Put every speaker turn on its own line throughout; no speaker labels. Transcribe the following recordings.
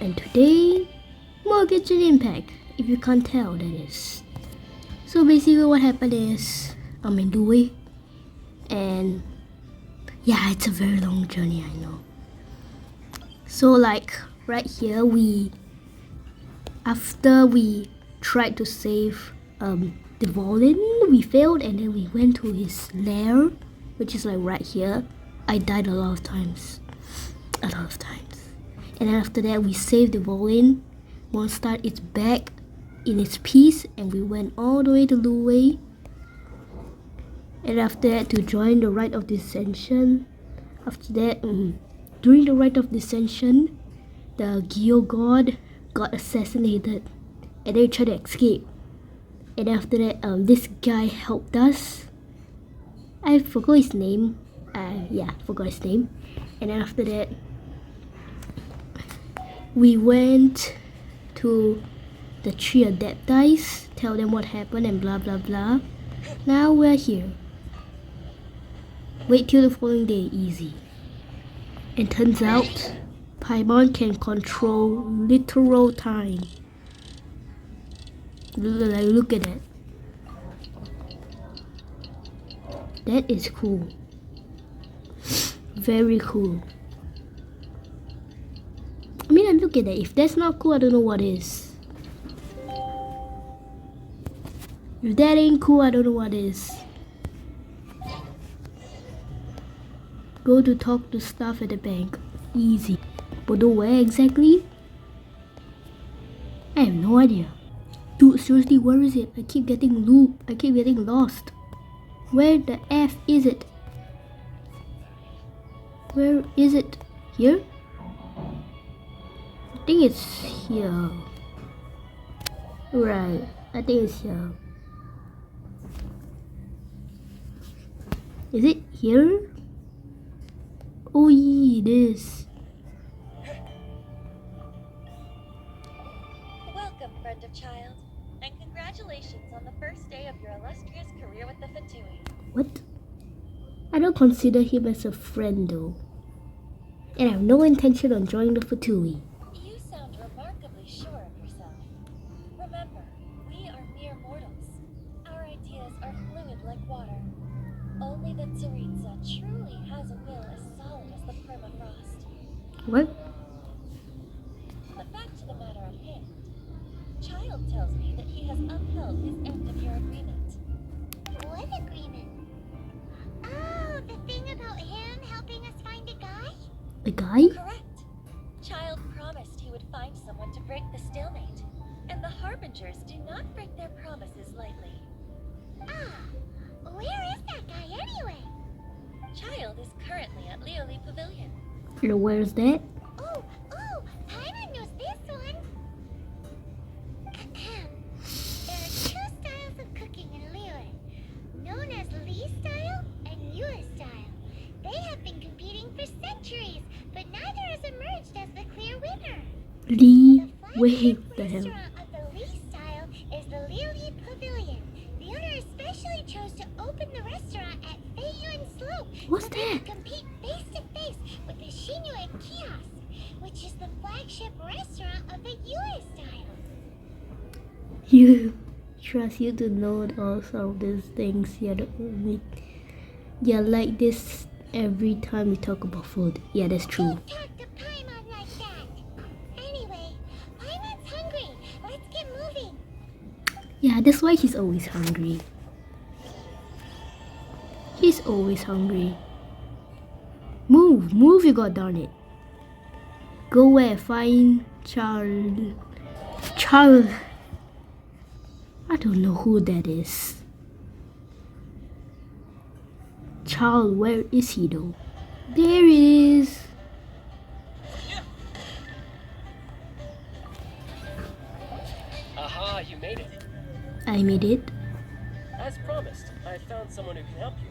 And today, more Genshin Impact, if you can't tell, that is. So basically what happened is, I'm in Louis, and yeah, it's a very long journey, I know. So like, right here, after we tried to save the Volin, we failed, and then we went to his lair, which is like right here. I died a lot of times. And then after that, we saved the Volin. Mondstadt is back in its piece, and we went all the way to Luwei. And after that, to join the Rite of Dissension. After that, during the Rite of Dissension, the Geo God got assassinated, and they tried to escape. And after that, this guy helped us. I forgot his name. Forgot his name. And then after that, we went to the Tree Adepti, tell them what happened and blah blah blah. Now we're here. Wait till the following day, easy. And turns out, Paimon can control literal time. Look at that. That is cool. Very cool. I mean, look at that. If that's not cool, I don't know what is. If that ain't cool, I don't know what is. Go to talk to staff at the bank. Easy. But where exactly? I have no idea. Dude, seriously, where is it? I keep getting lost. Where the F is it? Where is it? Here? I think it's here. Right, I think it's here. Is it here? Oh yeah, it is.
Welcome, friend of child, and congratulations on the first day of your illustrious career with the Fatui.
What? I don't consider him as a friend though. And I have no intention on joining the Fatui.
You sound remarkably sure of yourself. Remember, we are mere mortals. Our ideas are fluid like water. Only the Tsaritsa truly has a will as solid as the permafrost.
What?
But back to the matter at hand. Child tells me that he has upheld his end of your agreement.
What agreement? Oh, the thing about him helping us find a guy?
The guy?
Correct. Child promised he would find someone to break the stalemate, and the Harbingers do not break their promises lightly.
Ah, where is that guy anyway?
Child is currently at Lioli Pavilion.
Where's that?
Oh, Paimon knows this one. There are two styles of cooking in Liyue, known as Li style and Yue style. They have been competing for centuries, but neither has emerged as the clear winner.
Lee?
The
Wait,
flagship
the hell?
restaurant of the Li style is the Lioli Pavilion. The owner especially chose to open the restaurant at Feiyuan Slope
What's
so they could
that?
compete face to face with the Shinue Kiosk, which is the flagship restaurant of the Yue style.
You trust you to know all of these things. Yeah, like this every time we talk about food. Yeah, that's true.
Don't talk to Paimon like that. Anyway, Paimon's hungry. Let's get moving.
Yeah, that's why he's always hungry. He's always hungry. Move, you god darn it. Go where? Find Charles. I don't know who that is. Charles, where is he though? There it is.
Aha, you made it.
I made it.
As promised, I found someone who can help you.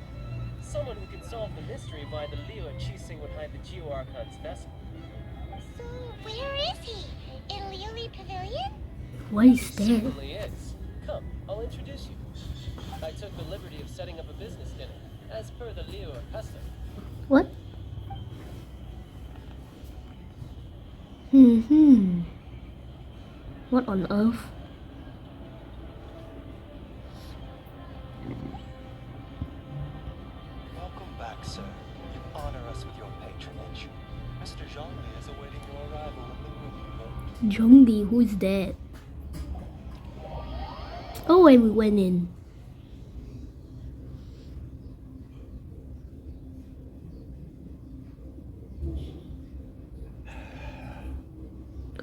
Someone who can solve the mystery why the Leo Chising would hide the Geo Archon's vessel.
So, where is he? In Lioli Pavilion?
What is that?
Certainly is. Come, I'll introduce you. I took the liberty of setting up a business dinner, as per the Leo custom.
What? What on earth?
Welcome back, sir. You honor us with your patronage. Mr. Zhongli is awaiting your arrival in the room.
Zhongli, who is that? Oh, and we went in.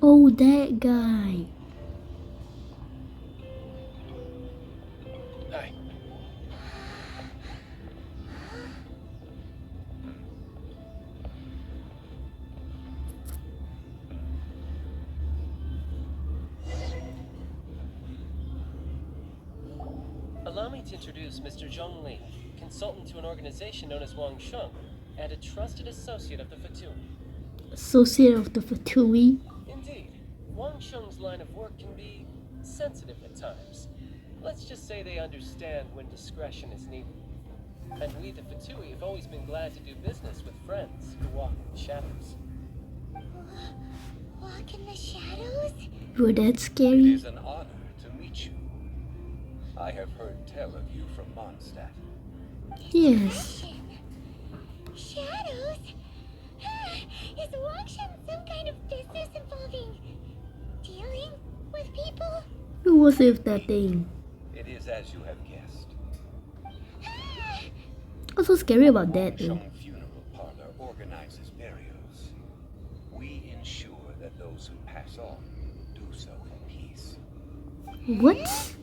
Oh, that guy.
Hi.
Allow me to introduce Mr. Zhong Li, consultant to an organization known as Wang Sheng, and a trusted associate of the Fatui.
Associate of the Fatui.
Indeed, Wang Sheng's line of work can be sensitive at times. Let's just say they understand when discretion is needed. And we, the Fatui, have always been glad to do business with friends who walk in the shadows.
Walk in the shadows?
Were that
It
scary?
is an honor to meet you. I have heard tell of you from Mondstadt.
Yes.
Shadows? Is Wangshan some kind of business involving dealing with people?
Who was with that thing?
It is as you have guessed.
What's so scary about that though?
Sheng Funeral Parlor organizes burials. We ensure that those who pass on do so in peace.
What?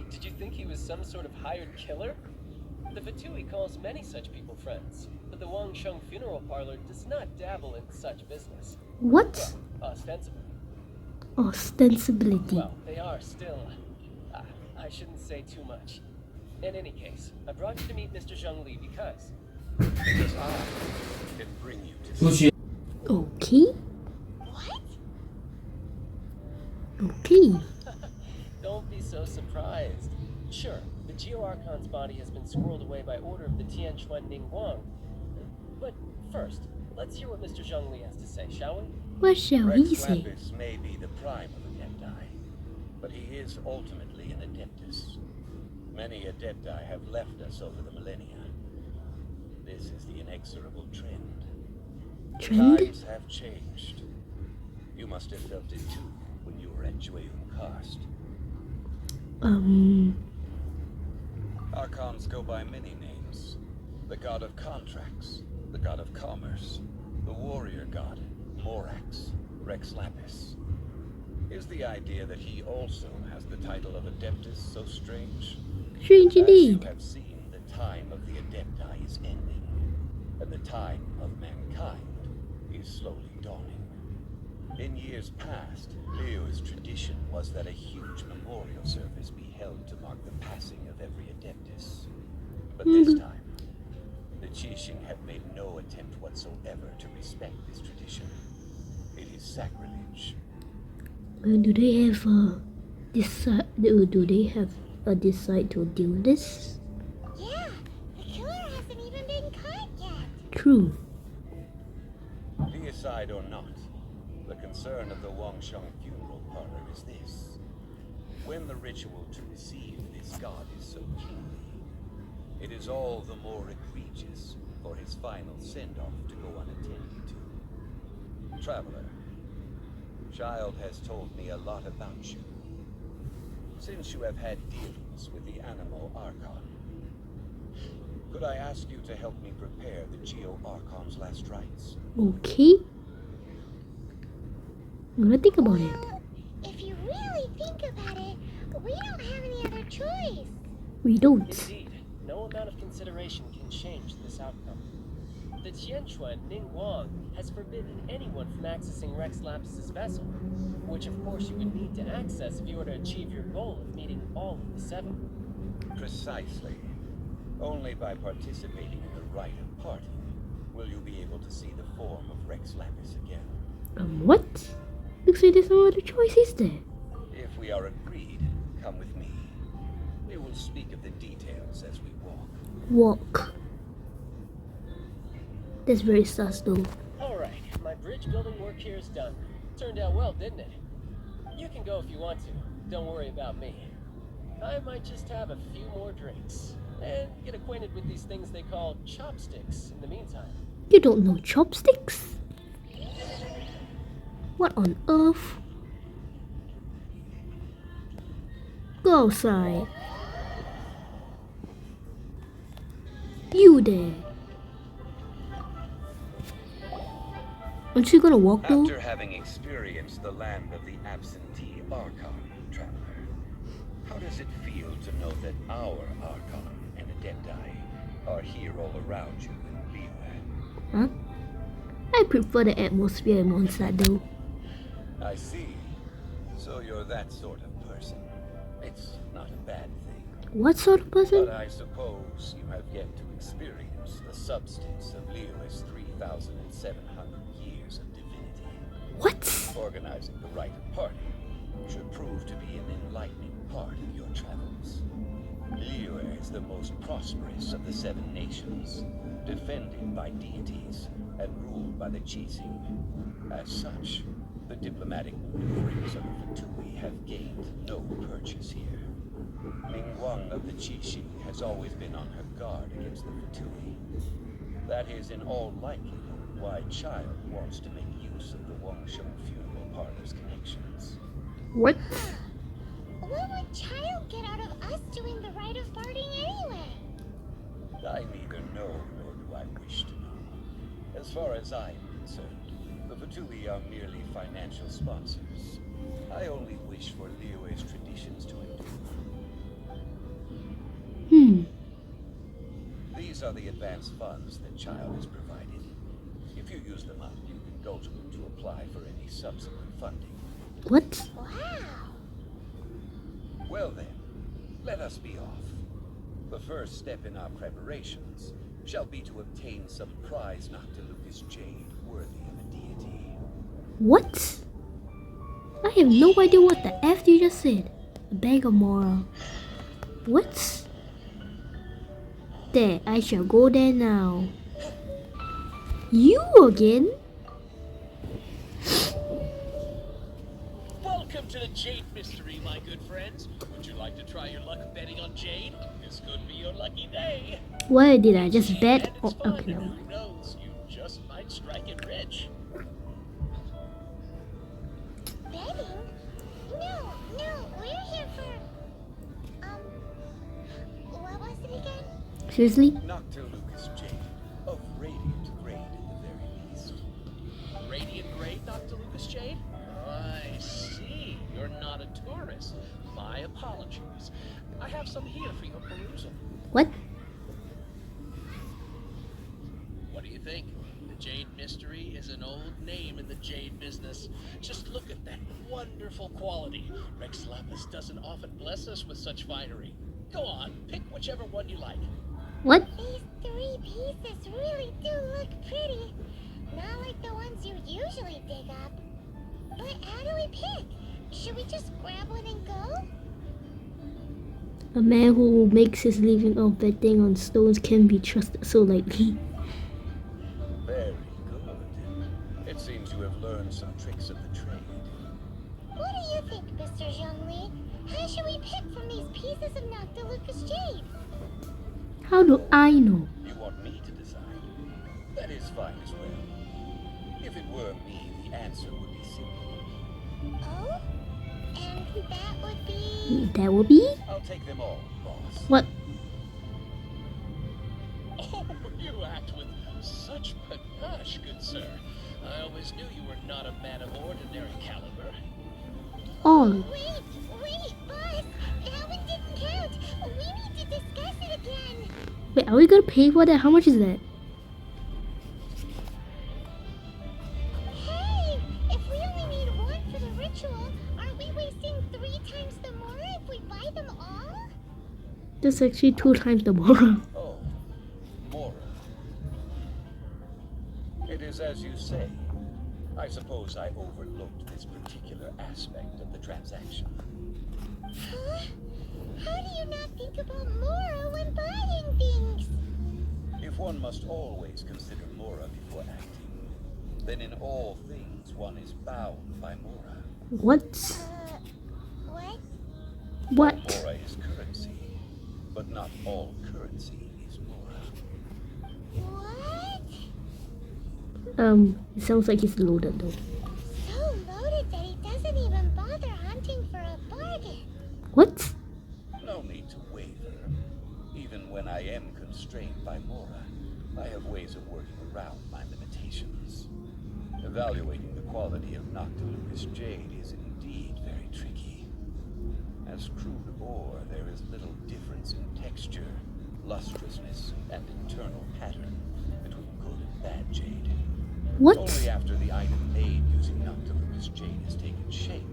Did you think he was some sort of hired killer? The Fatui calls many such people friends, but the Wang Sheng Funeral Parlor does not dabble in such business.
What?
Well, ostensibly.
Ostensibility.
Well, they are still... I shouldn't say too much. In any case, I brought you to meet Mr. Zhong Li because...
Because I can bring you to see.
Okay.
What?
Okay.
Don't be so surprised. Sure, the Geo Archon's body has been squirreled away by order of the Tianquan Ning Wang. But first, let's hear what Mr. Zhong Li has to say, shall we?
What shall he
Rex
say?
Lapis may be the prime of Adepti, but he is ultimately an Adeptus. Many Adepti have left us over the millennia. This is the inexorable trend.
Trend?
Times have changed. You must have felt it too when you were at Jueyun Karst. Archons go by many names. The god of contracts, the god of commerce, the warrior god, Morax, Rex Lapis. Is the idea that he also has the title of Adeptus so strange?
Strange
As you
indeed.
have seen, the time of the Adepti is ending, and the time of mankind is slowly dawning. In years past, Leo's tradition was that a huge memorial service be held to mark the passing of every Adeptus. But this time, the Qixing have made no attempt whatsoever to respect this tradition. It is sacrilege.
Do they have a decide to do this?
Yeah, the killer hasn't even been caught yet.
True.
Deicide or not, the concern of the Wangsheng Funeral Parlor is this. When the ritual to receive this god is so kingly, it is all the more egregious for his final send-off to go unattended to. Traveler, Child has told me a lot about you. Since you have had dealings with the Animal Archon, could I ask you to help me prepare the Geo Archon's last rites?
Okay. I'm gonna think about it.
Well, if you really think about it, we don't have any other choice.
We don't.
Indeed, no amount of consideration can change this outcome. The Tianquan Ning Wang has forbidden anyone from accessing Rex Lapis's vessel, which of course you would need to access if you were to achieve your goal of meeting all of the seven.
Precisely. Only by participating in the rite of parting will you be able to see the form of Rex Lapis again.
What? Looks like there's no other choice, is there?
If we are agreed, come with me. We will speak of the details as we walk.
Walk. That's very sus though.
Alright, my bridge building work here is done. Turned out well, didn't it? You can go if you want to. Don't worry about me. I might just have a few more drinks and get acquainted with these things they call chopsticks in the meantime.
You don't know chopsticks? What on earth? Go outside. You there. Aren't you gonna walk though?
After having experienced the land of the absentee Archon, traveler, how does it feel to know that our Archon and Adepti are here all around you in Liyue?
Huh? I prefer the atmosphere in Mondstadt though.
I see. So you're that sort of person. It's not a bad thing.
What sort of person?
But I suppose you have yet to experience the substance of Liyue's 3,700 years of divinity.
What?
Organizing the right party should prove to be an enlightening part of your travels. Liyue is the most prosperous of the 7 nations, defended by deities and ruled by the Qixing. As such, the diplomatic maneuverings of the Fatui have gained no purchase here. Ningguang of the Qixing has always been on her guard against the Fatui. That is in all likelihood why Child wants to make use of the Wangsheng funeral parlor's connections.
What?
What would Child get out of us doing the rite of parting anyway?
I neither know nor do I wish to know. As far as I am concerned, the Fatui are merely financial sponsors. I only wish for Liyue's traditions to endure. These are the advance funds that Child has provided. If you use them up, you can go to them to apply for any subsequent funding.
What?
Wow.
Well then, let us be off. The first step in our preparations shall be to obtain some prize Noctilucous jade worthy of a deity.
What? I have no idea what the F you just said. A bag of moral. What? There, I shall go there now. You again?
Welcome to the Jade Mystery, my good friends. Would you like to try your luck betting on Jade? This could be your lucky day.
Why did I just bet?
And
Oh,
it's fun,
okay,
and
no.
who knows, you just might strike it rich.
Betting? No, we're here for... what was it again?
Seriously?
Noctilucous jade, of radiant grade at the very least.
Radiant grade, Dr. Lucas Jade? I see. You're not a tourist. My apologies. I have some here for your perusal.
What?
What do you think? The Jade Mystery is an old name in the jade business. Just look at that wonderful quality. Rex Lapis doesn't often bless us with such finery. Go on, pick whichever one you like.
What?
These 3 pieces really do look pretty. Not like the ones you usually dig up. But how do we pick? Should we just grab one and go?
A man who makes his living off betting on stones can be trusted so lightly.
Very good. It seems you have learned some tricks of the trade.
What do you think, Mr. Zhongli? How should we pick from these pieces of Noctilucous jade?
How do I know?
You want me to decide? That is fine as well. If it were me, the answer would be simple.
Oh? And that would be...
That will be?
I'll take them all, boss.
What?
Oh, you act with such panache, good sir. I always knew you were not a man of ordinary caliber.
All.
Wait, boss! That one didn't count! We need to discuss it again!
Wait, are we gonna pay for that? How much is that?
Hey! If we only need 1 for the ritual, aren't we wasting 3 times the more if we buy them all?
That's actually 2 times the more.
Oh, Mora. It is as you say. I suppose I overlooked this particular aspect of the transaction.
Huh? How do you not think about Mora when buying things?
If one must always consider Mora before acting, then in all things one is bound by Mora.
What?
What?
What?
Mora is currency, but not all currency is Mora.
What?
It sounds like he's loaded though.
So loaded that he doesn't even bother hunting for a bargain.
What?
No need to waver. Even when I am constrained by Mora, I have ways of working around my limitations. Evaluating the quality of Noctilucous jade is indeed very tricky. As crude ore, there is little difference in texture, lustrousness, and internal pattern between good and bad jade.
What?
Only after the item made using Noctilucous jade has taken shape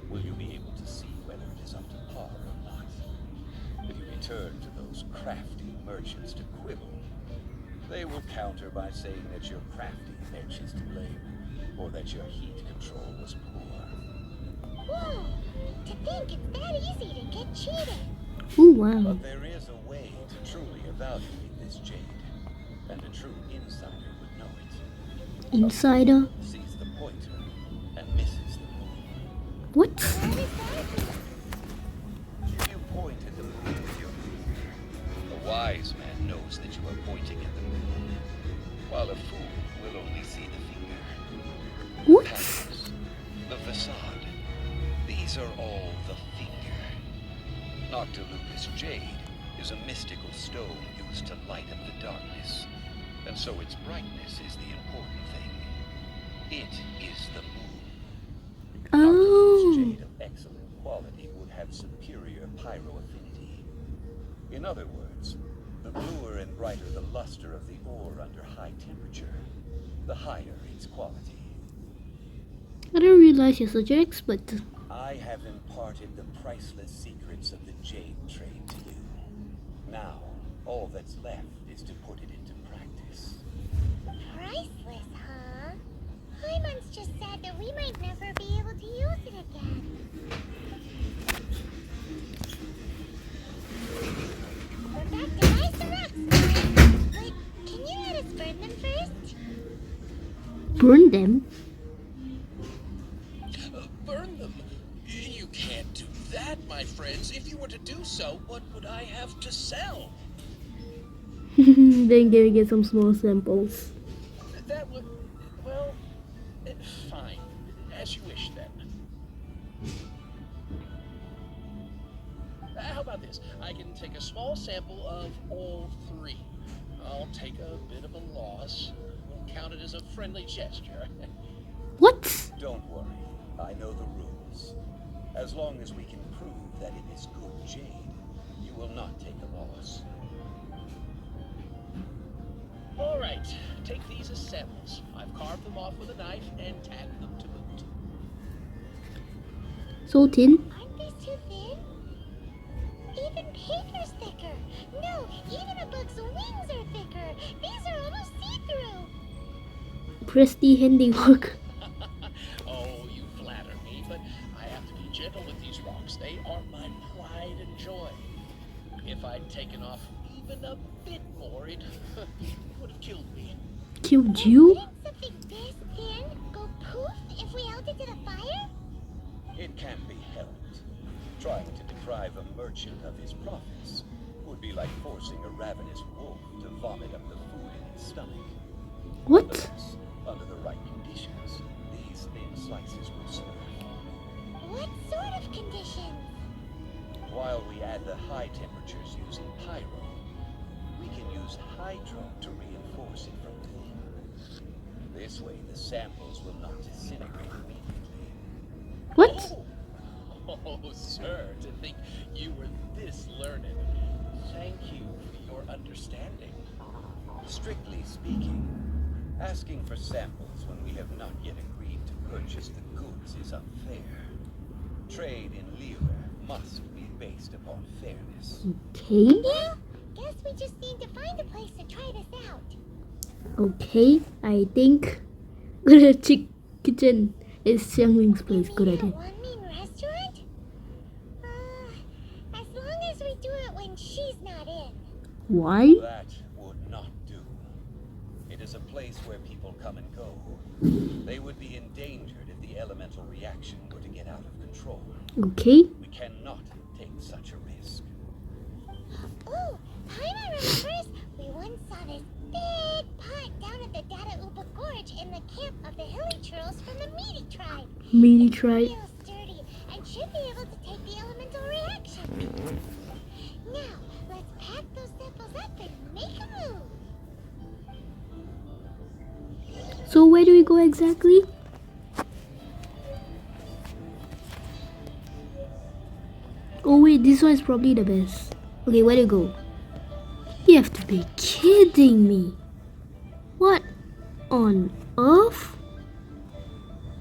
will you be able to see whether it is up to par or not. If you return to those crafty merchants to quibble, they will counter by saying that your crafty edge is to blame, or that your heat control was poor.
Whoa! To think it's that easy to get cheated.
Oh wow.
But there is a way to truly evaluate this jade, and a true insider would know it.
Insider?
Sees the pointer and misses the moon.
What?
What is that?
If you point at the moon with your finger, a wise man knows that you are pointing at the moon, while a fool will only see the finger.
What?
Patterns, the facade, these are all the finger. Noctilucous jade is a mystical stone used to light up the darkness, and so its brightness is the important thing. It is the moon. Noctilucous
Oh.
jade of excellent quality would have superior pyro affinity. In other words, the bluer and brighter the luster of the ore under high temperature, the higher its quality.
I didn't realize you're such an expert.
I have imparted the priceless secrets of the jade trade to you. Now, all that's left is to put it into practice.
Priceless, huh? Hyman's just sad that we might never be able to use it again. We're back to ice and rocks. But can you let us burn them first?
Burn them?
Burn them? You can't do that, my friends. If you were to do so, what would I have to sell?
Then can we get some small samples?
That would, well, fine. As you wish, then. How about this? I can take a small sample of all three. I'll take a bit of a loss. We'll count it as a friendly gesture.
What?
Don't worry, I know the rules. As long as we can prove that it is good jade, you will not take a loss.
All right, take these as samples. I've carved them off with a knife and tagged them to boot.
So thin?
Aren't these too thin? Even paper's thicker. No, even a bug's wings are thicker. These are almost see-through.
Presti handiwork.
Oh, you flatter me, but I have to be gentle with these rocks. They are my pride and joy. If I'd taken off even a bit more, it would have killed me.
Killed you?
Wouldn't something this thin go poof if we held it to the fire?
It can be helped. Trying to deprive a merchant of his profits would be like forcing a ravenous wolf to vomit up the food in its stomach.
What?
Nonetheless, under the right conditions, these thin slices will serve.
What sort of conditions?
While we add the high temperatures using pyro, we can use hydro to reinforce it from within. This way, the samples will not disintegrate immediately.
What?
Oh, sir, to think you were this learned. Thank you for your understanding.
Strictly speaking, asking for samples when we have not yet agreed to purchase the goods is unfair. Trade in lira must be based upon fairness.
Okay.
Yeah, guess we just need to find a place to try this out.
Okay. I think go to Chick Kitchen is Xiangling's place. Good
Maybe
idea.
a one-mean restaurant? As long as we do it when she's not in.
Why?
That would not do. It is a place where people come and go, They would be endangered if the elemental reaction were to get out of control.
Okay.
We cannot take such a risk.
Ooh, Paimon remembers we once saw this big pot down at the Data Upa Gorge in the camp of the hilly churls from the Meaty tribe.
Meaty
It's
tribe.
real sturdy and should be able to take the elemental reaction. Now, let's pack those samples up and make a move.
So where do we go exactly? Oh wait, this one is probably the best. Okay, where to go? You have to be kidding me. What on earth?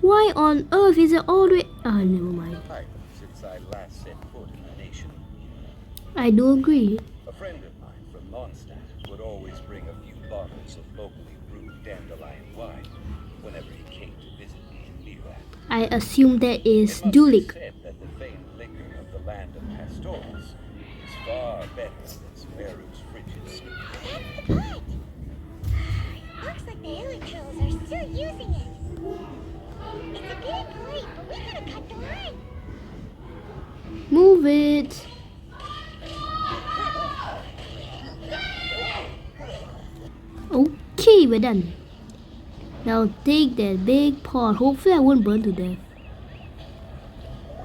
Why on earth is it all the way? Ah, never mind.
Time since I last set foot in the nation.
I do agree.
A friend of mine from Mondstadt would always bring a few bottles of locally brewed dandelion wine whenever he came to visit me in Liyue.
I assume that is
It must be
Dulik.
said that the famed liquor of the land of pastorals is far better than Smeru's fridges.
That's the pot. Looks like the hilly churls are still using it. It's a bit late, but we gotta cut the line.
Move it. Okay, we're done. Now take that big pot. Hopefully I won't burn to death.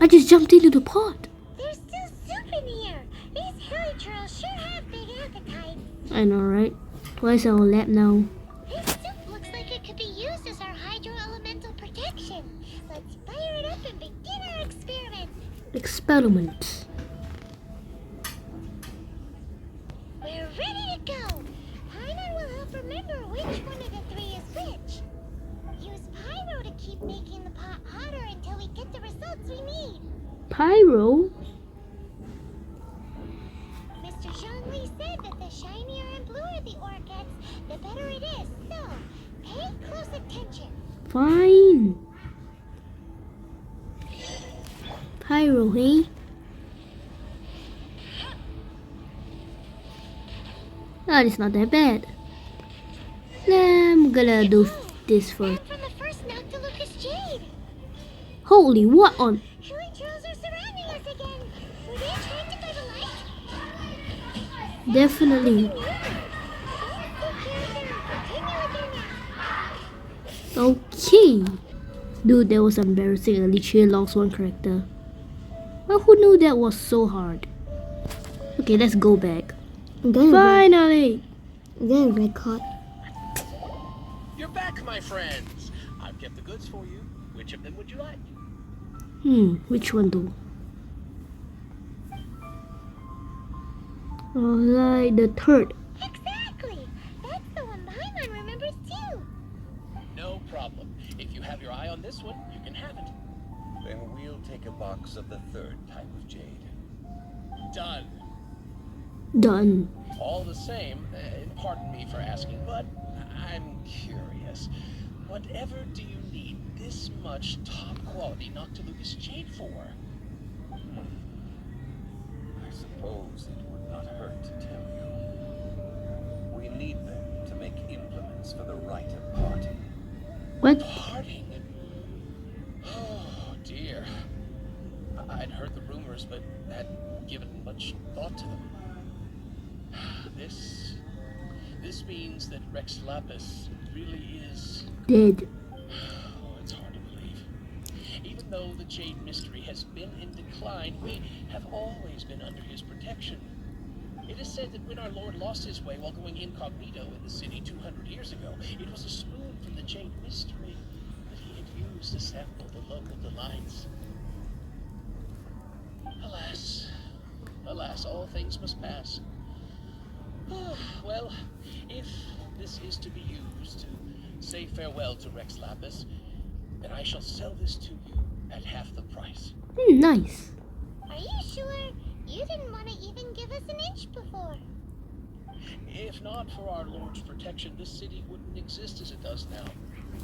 I just jumped into the pot.
There's still soup in here. These hilly churls sure have big appetites.
I know, right? Where's our lab now?
This soup looks like it could be used as our hydro-elemental protection. Let's fire it up and begin our experiment.
Experiment.
We're ready to go. Paimon will help remember which one of the three is which. Use pyro to keep making the pot hotter until we get the results we need.
Pyro?
Mr. Zhongli said that the shinier and bluer the ore gets, the better it is. So, pay close attention.
Fine. Pyro, hey? Ah, it's not that bad. I'm gonna do this first.
And from the first Noctilucous Jade.
Holy, what on?
Hilly churls are surrounding us again. Were they attracted by the light?
Definitely. Okay. Dude, that was embarrassing. I literally lost one character. Well, who knew that was so hard? Okay, let's go back. Finally!
Then record.
You're back, my friends. I've kept the goods for you. Which of them would you like?
Which one though? Alright, the third.
Exactly. That's the one Paimon remembers too.
No problem. If you have your eye on this one, you can have it.
Then we'll take a box of the third type of jade.
Done.
Done.
All the same, pardon me for asking, but I'm curious. Whatever do you need this much top-quality Noctilucous Jade for?
I suppose it would not hurt to tell you. We need them to make implements for the rite of parting.
What?
Parting? Oh, dear. I'd heard the rumors, but hadn't given much thought to them. This means that Rex Lapis really is...
Dead.
Oh, it's hard to believe. Even though the Jade Mystery has been in decline, we have always been under his protection. It is said that when our Lord lost his way while going incognito in the city 200 years ago, it was a spoon from the Jade Mystery that he had used to sample the local delights. Alas, all things must pass. Well, if this is to be used to say farewell to Rex Lapis, then I shall sell this to you at half the price.
Nice.
Are you sure? You didn't want to even give us an inch before.
If not for our Lord's protection, this city wouldn't exist as it does now.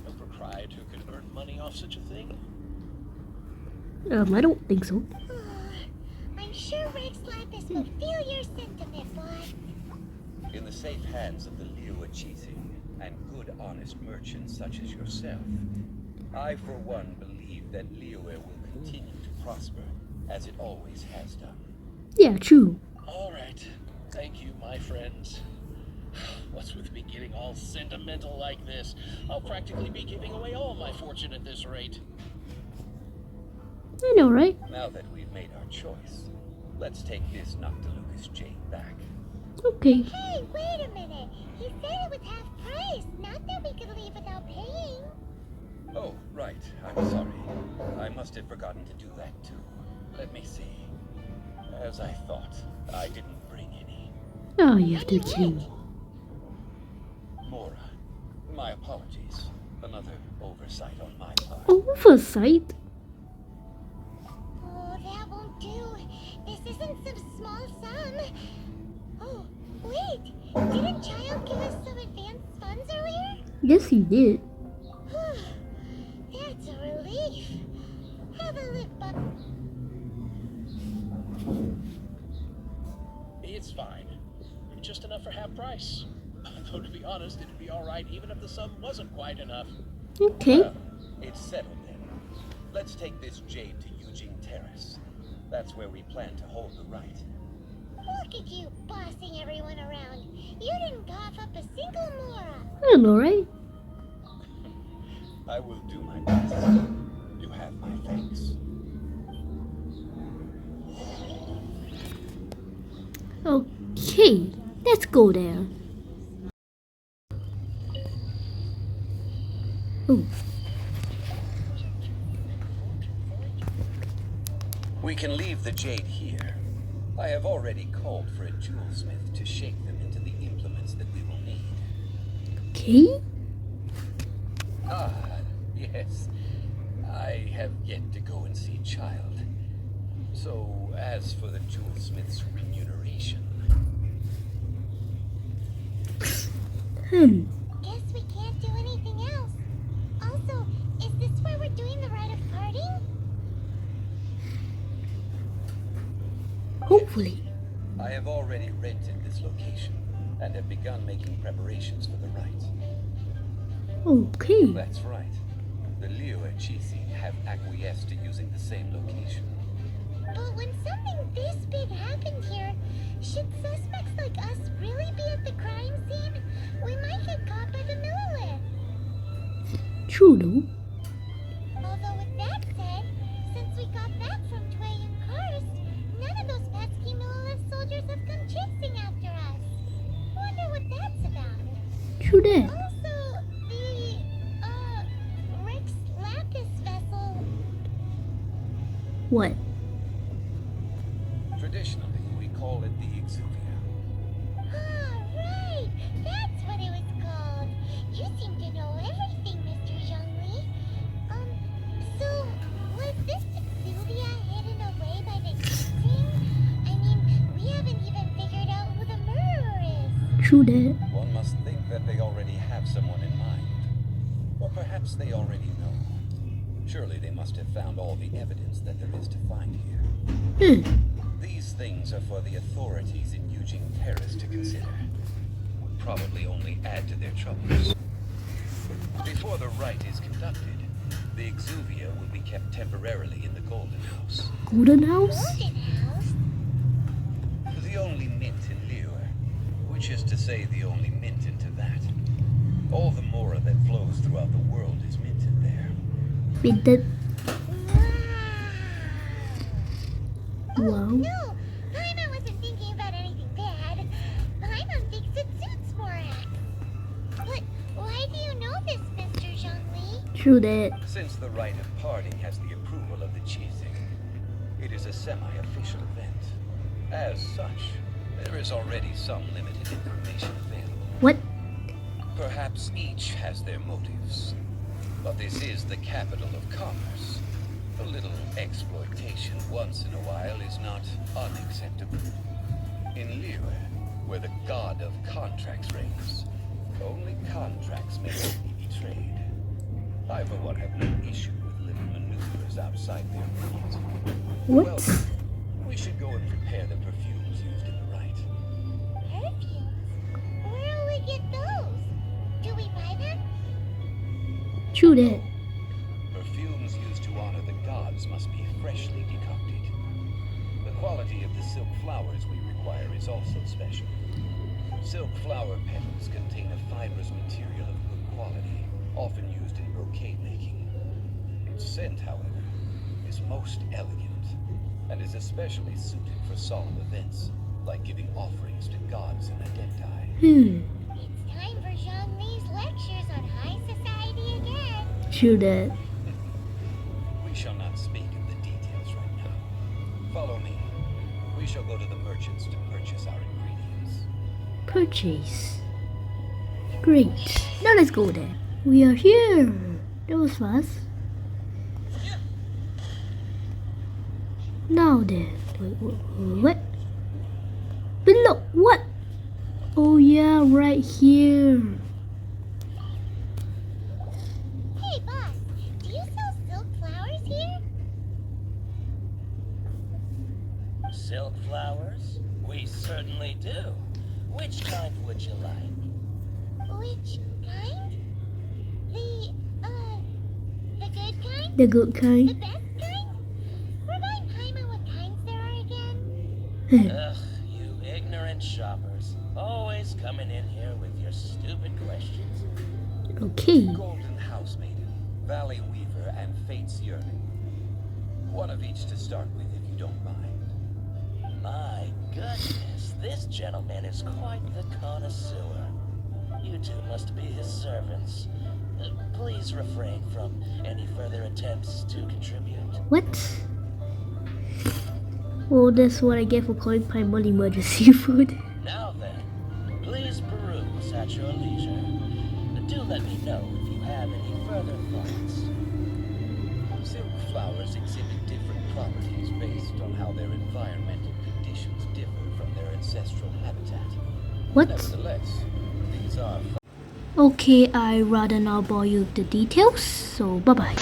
No proprietor could earn money off such a thing.
I don't think so.
I'm sure Rex Lapis will feel your sentiment, boy.
In the safe hands of the Liyue Qixing and good honest merchants such as yourself, I for one believe that Liyue will continue to prosper as it always has done.
Yeah, true.
All right. Thank you, my friends. What's with me getting all sentimental like this? I'll practically be giving away all my fortune at this rate.
I know, right?
Now that we've made our choice, let's take this Noctilucous jade back.
Okay.
Hey, wait a minute. He said it was half price, not that we could leave without paying.
Oh, right. I'm sorry. I must have forgotten to do that too. Let me see. As I thought, I didn't bring any.
Oh, you have to kill me.
Mora, my apologies. Another oversight on my part.
Oversight?
Oh, that won't do. This isn't some small sum. Oh, wait. Didn't Child give us some advanced funds earlier?
Yes, he did.
That's a relief. Have a look, Buck.
It's fine. Just enough for half price. Though to be honest, it'd be alright even if the sum wasn't quite enough.
Okay.
Well, it's settled then. Let's take this jade to Eugene Terrace. That's where we plan to hold the rite.
Look at you bossing everyone around. You didn't cough up a single Mora.
I know, right?
I will do my best. You have my thanks.
Okay, let's go there. Oh,
We can leave the jade here. I have already called for a jewelsmith to shape them into the implements that we will need.
okay.
Ah, yes. I have yet to go and see Child. So, as for the jewelsmith's remuneration...
Guess we can't do anything else. Also, is this where we're doing the rite of parting?
Hopefully.
I have already rented this location and have begun making preparations for the rite.
Okay.
That's right. The Liyue Chisi have acquiesced to using the same location.
But when something this big happened here, should suspects like us really be at the crime scene? We might get caught by the Millilith.
True though.
Although with that said, since we got back from Tway and Karst, none of those pesky Millilith soldiers have come chasing after us. Wonder what that's about.
True that.
Also, the, Rex Lapis vessel.
What?
Traditionally, we call it the Exuvia.
Ah, right! That's what it was called. You seem to know everything, Mr. Zhongli. So, was this Exuvia hidden away by the king? I mean, we haven't even figured out who the murderer is.
True that.
One must think that they already have someone in mind. Or perhaps they already know. Surely they must have found all the evidence that there is to find here. These things are for the authorities in Eugene Terrace to consider. Would probably only add to their troubles. Before the rite is conducted, the Exuvia will be kept temporarily in the Golden House.
Golden House?
Golden House?
The only mint in Liyue, which is to say the only mint into that. All the Mora that flows throughout the world is minted there.
Minted.
Oh,
Wow.
no! Paimon wasn't thinking about anything bad. Paimon thinks it suits Morak. But why do you know this, Mr. Zhongli?
True that.
Since the rite of parting has the approval of the Qixing, it is a semi-official event. As such, there is already some limited information available.
What?
Perhaps each has their motives. But this is the capital of commerce. A little exploitation once in a while is not unacceptable. In Liyue, where the god of contracts reigns, only contracts may be betrayed. I for one have no issue with little maneuvers outside their rules.
What?
Well, we should go and prepare the perfumes used in the rite.
Perfumes? Where will we get those? Do we
True that.
Perfumes used to honor the gods must be freshly decocted. The quality of the silk flowers we require is also special. Silk flower petals contain a fibrous material of good quality, often used in brocade making. Its scent, however, is most elegant, and is especially suited for solemn events, like giving offerings to gods and adepti.
It's time for Zhongli's lectures on high society again.
True that.
We shall not speak of the details right now. Follow me. We shall go to the merchants to purchase our ingredients.
Purchase. Great. Now let's go there. We are here. That was fast. Now then. Wait, what? Below. What? Oh yeah, right here.
Hey, boss, do you sell silk flowers here?
Silk flowers? We certainly do. Which kind would you like?
Which kind? The good kind?
The good
The
kind.
best kind? Remind Paimon what kinds there are again.
Ugh, you ignorant shoppers. Always coming in here with your stupid questions.
Okay.
Golden Housemaiden, Valley Weaver, and Fate's Yearning. One of each to start with, if you don't mind.
My goodness, this gentleman is quite the connoisseur. You two must be his servants. Please refrain from any further attempts to contribute.
What? Oh, that's what I get for calling Paimon emergency food.
Now then, please peruse at your leisure. Do let me know if you have any further thoughts.
Silk flowers exhibit different properties based on how their environmental conditions differ from their ancestral habitat.
What?
Nevertheless, these are
Okay, I rather not bore you with the details, so bye bye.